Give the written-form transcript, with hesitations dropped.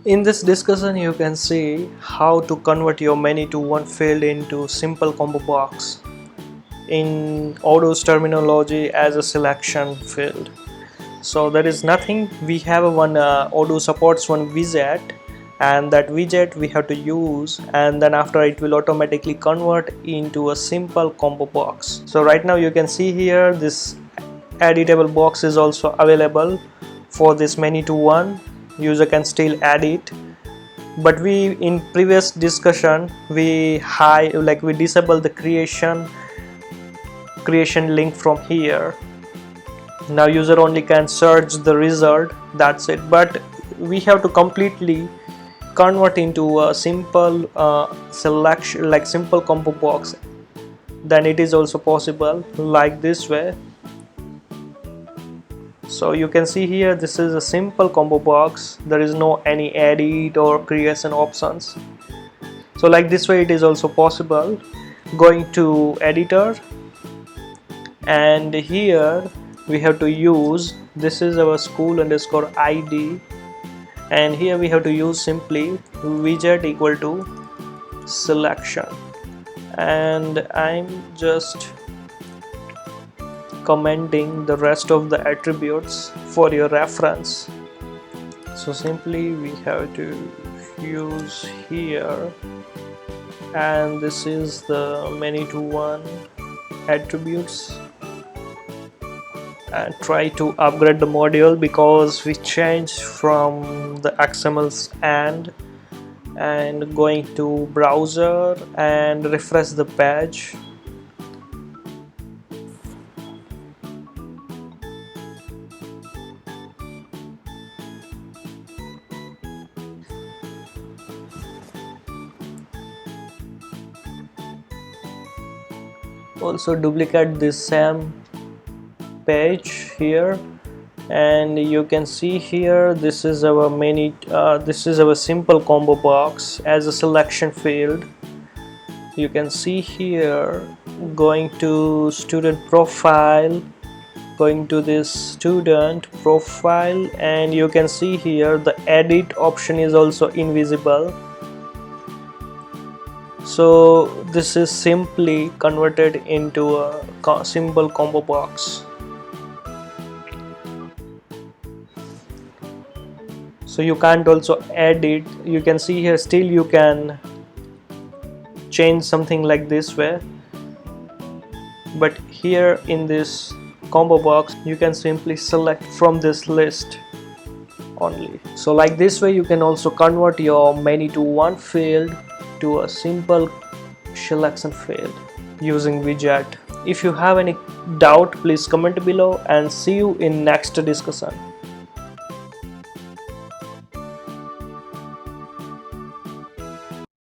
In this discussion, you can see how to convert your many-to-one field into simple combo box in Odoo's terminology as a selection field. So there is nothing. We have one Odoo supports one widget, and that widget we have to use, and then after it will automatically convert into a simple combo box. So right now you can see here this editable box is also available for this many-to-one. User can still add it, but we in previous discussion we disable the creation link from here. Now user only can search the result, that's it. But we have to completely convert into a simple selection, like simple combo box. Then it is also possible like this way. So you can see here this is a simple combo box. There is no any edit or creation options. So like this way it is also possible. Going to editor, and here we have to use, this is our school underscore ID, and here we have to use simply widget equal to selection, and I'm just commenting the rest of the attributes for your reference. So simply we have to use here, and this is the many-to-one attributes, and try to upgrade the module because we changed from the XML's and going to browser and refresh the page. Also duplicate this same page here, and you can see here this is our this is our simple combo box as a selection field. You can see here, going to student profile, going to this student profile, and you can see here the edit option is also invisible. So this is simply converted into a simple combo box. So you can't also edit. You can see here still you can change something like this way, but here in this combo box you can simply select from this list only. So like this way you can also convert your many-to-one field to a simple selection field using widget. If you have any doubt, please comment below, and see you in next discussion.